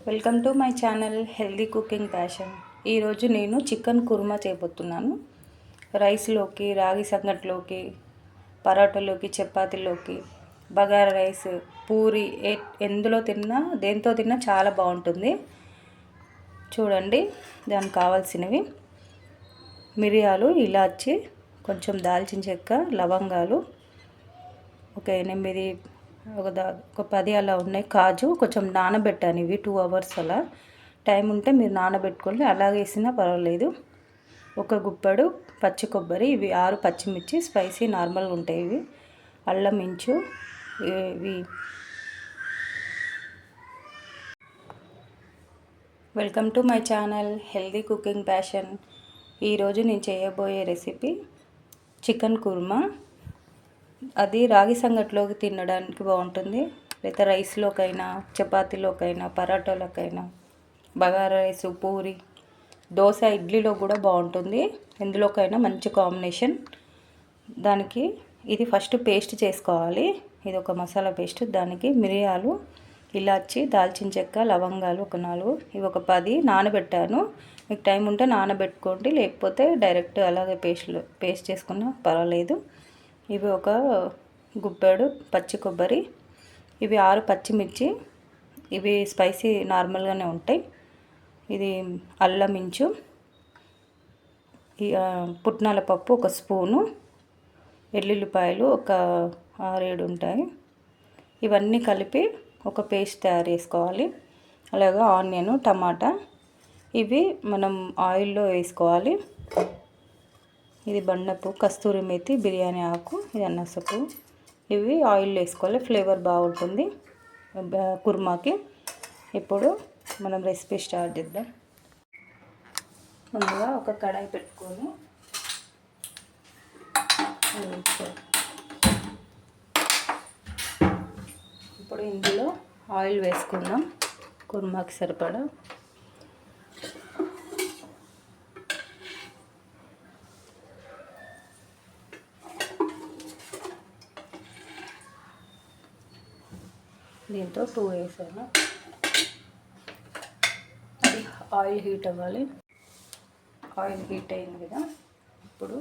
Welcome to my channel healthy cooking passion. ఈరోజు నేను chicken kurma చేయబోతున్నాను. రైస్లోకి, రాగి సంగట్లోకి, పరోటాలోకి, చపాతీలోకి, బగారా రైస్, పూరి ఎందులో తిన్నా దేంతో తిన్నా చాలా బాగుంటుంది. చూడండి, దానికి కావాల్సినవి మిరియాలు, ఇలాచి, కొంచెం దాల్చిన చెక్క, లవంగాలు, ఒక 8 ఒక 10 అలా ఉన్నాయి. కాజు కొంచెం నానబెట్టాను, ఇవి 2 అవర్స్ అలా. టైం ఉంటే మీరు నానబెట్టుకోండి, అలాగే వేసినా పర్వాలేదు. ఒక గుప్పెడు పచ్చి కొబ్బరి, ఇవి 6 పచ్చిమిర్చి, స్పైసీ నార్మల్గా ఉంటాయి ఇవి. అల్లం ఇంచు, ఇవి. Welcome to my channel healthy cooking passion. ఈరోజు నేను చేయబోయే రెసిపీ చికెన్ కుర్మా. అది రాగి సంగట్లోకి తినడానికి బాగుంటుంది, లేదా రైస్లోకైనా, చపాతీలోకైనా, పరాటాలోకైనా, బగారా రైస్, పూరి, దోశ, ఇడ్లీలో కూడా బాగుంటుంది. ఎందులోకైనా మంచి కాంబినేషన్. దానికి ఇది ఫస్ట్ పేస్ట్ చేసుకోవాలి. ఇది ఒక మసాలా పేస్ట్. దానికి మిరియాలు, ఇలాచి, దాల్చిన చెక్క, లవంగాలు ఒక 4, ఇవి ఒక 10 నానబెట్టాను. మీకు టైం ఉంటే నానబెట్టుకోండి, లేకపోతే డైరెక్ట్ అలాగే పేస్ట్ చేసుకున్నా పర్వాలేదు. ఇవి ఒక గుప్పెడు పచ్చి కొబ్బరి, ఇవి 6 పచ్చిమిర్చి, ఇవి స్పైసీ నార్మల్గానే ఉంటాయి. ఇది అల్లం ఇంచు, పుట్నాల పప్పు ఒక స్పూను, ఎల్లుల్లిపాయలు ఒక 6-7 ఉంటాయి. ఇవన్నీ కలిపి ఒక పేస్ట్ తయారు చేసుకోవాలి. అలాగే ఆనియన్, టమాటా, ఇవి మనం ఆయిల్లో వేసుకోవాలి. ఇది బండపు, కస్తూరి మేతి, బిర్యానీ ఆకు, ఇది అన్నసపు, ఇవి ఆయిల్ వేసుకోవాలి. ఫ్లేవర్ బాగుంటుంది కుర్మాకి. ఇప్పుడు మనం రెసిపీ స్టార్ట్ చేద్దాం. ముందుగా ఒక కడాయి పెట్టుకొని ఇప్పుడు ఇందులో ఆయిల్ వేసుకుందాం, కుర్మాకి సరిపడా. దీంతో 2 వేసాను. అది ఆయిల్ హీట్ అవ్వాలి. ఆయిల్ హీట్ అయింది కదా, ఇప్పుడు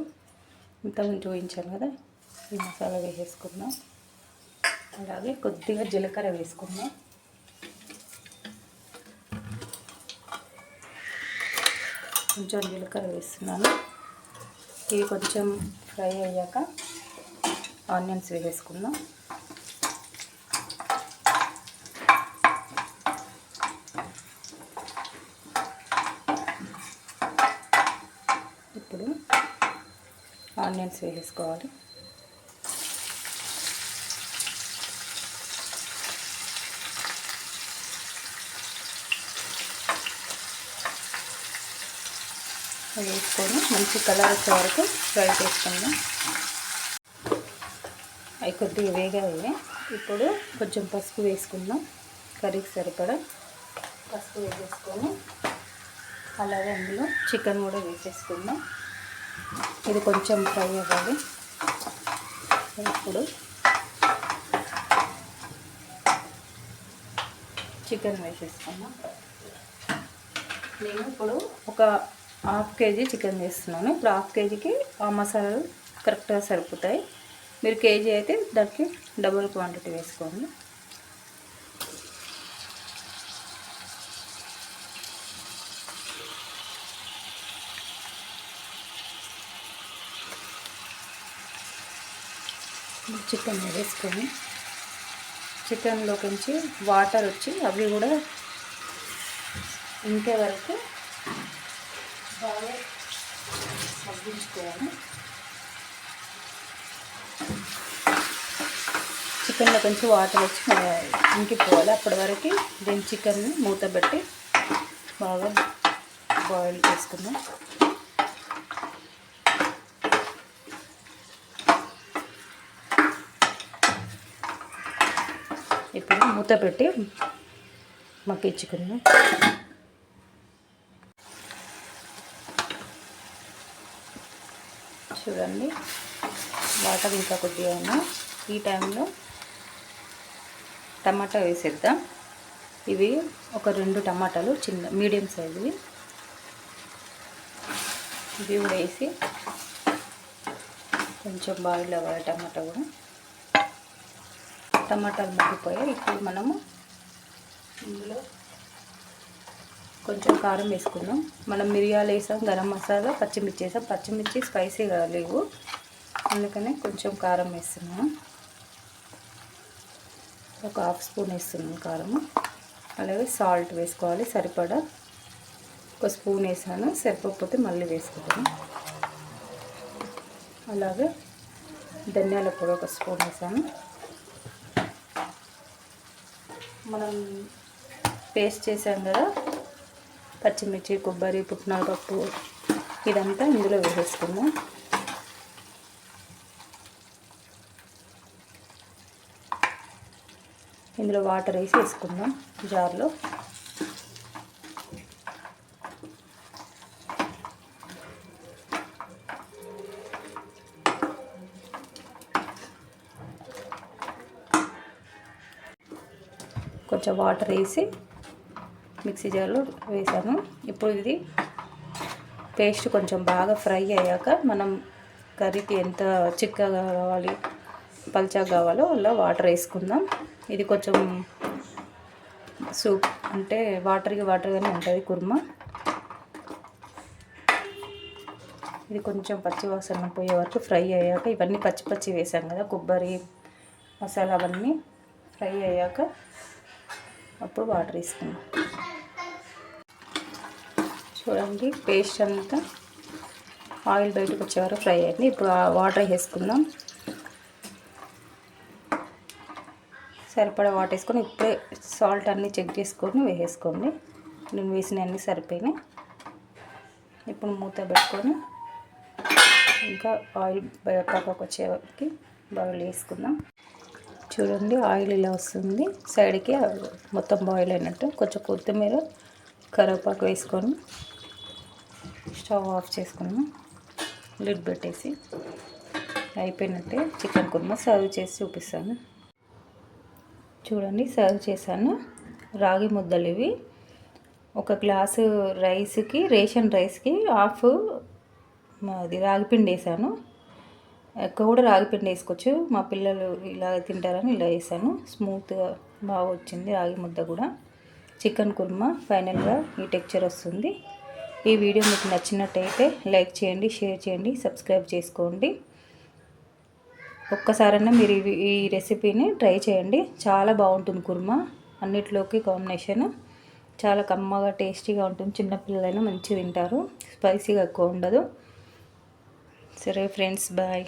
ఇంతకుముందు చూపించాను కదా, ఈ మసాలా వేసేసుకుందాం. అలాగే కొద్దిగా జీలకర్ర వేసుకుందాం. కొంచెం జీలకర్ర వేస్తున్నాను. ఇవి కొంచెం ఫ్రై అయ్యాక ఆనియన్స్ వేసేసుకుందాం. ఇప్పుడు ఆనియన్స్ వేసుకోవాలి. వేసుకొని మంచి కలర్ వచ్చే వరకు ఫ్రై చేసుకుందాం. అవి కొద్దిగా వేగాయి. ఇప్పుడు కొంచెం పసుపు వేసుకుందాం, కర్రీకి సరిపడా పసుపు వేసేసుకొని, అలాగే అందులో చికెన్ కూడా వేసేసుకుందాం. ఇది కొంచెం ఫ్రై అవ్వాలి. ఇప్పుడు చికెన్ వేసేసుకున్నాం. నేను ఇప్పుడు ఒక 1/2 కేజీ చికెన్ వేస్తున్నాను. ఇప్పుడు 1/2 కేజీకి ఆ మసాలాలు కరెక్ట్గా సరిపోతాయి. మీరు కేజీ అయితే దానికి డబుల్ క్వాంటిటీ వేసుకోండి. చికెన్ వేసుకొని చికెన్లోకి నుంచి వాటర్ వచ్చి అవి కూడా ఇంకే వరకు బాగా మగ్గించుకోవాలి. చికెన్లో కొంచెం వాటర్ వచ్చి ఇంకిపోవాలి. అప్పటి వరకు దీని చికెన్ని మూత పెట్టి బాగా బాయిల్ చేసుకుందాం. ఇప్పుడు మూత పెట్టి మగ్గించుకుందాం. చూడండి, వాటర్ ఇంకా కొద్దిగా అయినా. ఈ టైంలో టమాటా వేసేద్దాం. ఇవి ఒక 2 టమాటాలు చిన్న మీడియం సైజువి, ఇవి కూడా వేసి కొంచెం బాయిల్ అవ్వాలి. టమాటా కూడా టమాటాలు మగ్గిపోయాయి. ఇప్పుడు మనము ఇందులో కొంచెం కారం వేసుకుందాం. మనం మిరియాలు వేసాం, గరం మసాలా, పచ్చిమిర్చి వేసాం. పచ్చిమిర్చి స్పైసీగా లేవు, అందుకనే కొంచెం కారం వేస్తున్నాను. ఒక 1/2 స్పూన్ వేస్తున్నాను కారము. అలాగే సాల్ట్ వేసుకోవాలి సరిపడా. ఒక స్పూన్ వేసాను, సరిపోకపోతే మళ్ళీ వేసుకుంటాను. అలాగే ధనియాల పొడి ఒక స్పూన్ వేసాను. మనం పేస్ట్ చేసాం కదా పచ్చిమిర్చి, కొబ్బరి, పుట్నాల పప్పు, ఇదంతా ఇందులో వేసేసుకుందాం. ఇందులో వాటర్ వేసి వేసుకుందాం జార్లో. కొంచెం వాటర్ వేసి మిక్సీ జార్లో వేసాను. ఇప్పుడు ఇది పేస్ట్ కొంచెం బాగా ఫ్రై అయ్యాక మనం కర్రీకి ఎంత చిక్కగా కావాలి, పల్చగా కావాలో అలా వాటర్ వేసుకుందాం. ఇది కొంచెం సూప్ అంటే వాటర్గానే ఉంటుంది కుర్మా. ఇది కొంచెం పచ్చి వాసన పోయే వరకు ఫ్రై అయ్యాక, ఇవన్నీ పచ్చి వేసాం కదా, కొబ్బరి మసాలా అవన్నీ ఫ్రై అయ్యాక అప్పుడు వాటర్ వేసుకుందాం. చూడండి పేస్ట్ అంతా ఆయిల్ బయటకు వచ్చే వరకు ఫ్రై అయింది. ఇప్పుడు వాటర్ వేసుకుందాం. సరిపడా వాటర్ వేసుకొని ఇప్పుడే సాల్ట్ అన్నీ చెక్ చేసుకొని వేసేసుకోండి. నేను వేసినవన్నీ సరిపోయినాయి. ఇప్పుడు మూత పెట్టుకొని ఇంకా ఆయిల్ పక్కకు వచ్చేవరకు బాయిల్ వేసుకుందాం. చూడండి ఆయిల్ ఇలా వస్తుంది, సైడ్కి మొత్తం బాయిల్ అయినట్టు. కొంచెం కొత్తిమీర, కరివేపాకు వేసుకొని స్టవ్ ఆఫ్ చేసుకున్నాం. లిడ్ పెట్టేసి అయిపోయినట్టే చికెన్ కుర్మా సర్వ్ చేసి చూపిస్తాను. చూడండి సర్వ్ చేశాను. రాగి ముద్దలు ఇవి. ఒక గ్లాసు రైస్కి, రేషన్ రైస్కి హాఫ్ అది రాగిపిండి వేసాను. ఎక్కువ కూడా రాగిపిండి వేసుకోవచ్చు. మా పిల్లలు ఇలా తింటారని ఇలా వేసాను. స్మూత్గా బాగా వచ్చింది రాగి ముద్ద కూడా. చికెన్ కుర్మా ఫైనల్గా ఈ టెక్చర్ వస్తుంది. ఈ వీడియో మీకు నచ్చినట్టయితే లైక్ చేయండి, షేర్ చేయండి, సబ్స్క్రైబ్ చేసుకోండి. ఒక్కసారైనా మీరు ఈ రెసిపీని ట్రై చేయండి. చాలా బాగుంటుంది కుర్మా. అన్నిట్లోకి కాంబినేషన్ చాలా కమ్మగా టేస్టీగా ఉంటుంది. చిన్నపిల్లలైనా మంచిగా తింటారు. స్పైసీగా ఎక్కువ ఉండదు. సరే ఫ్రెండ్స్, బాయ్.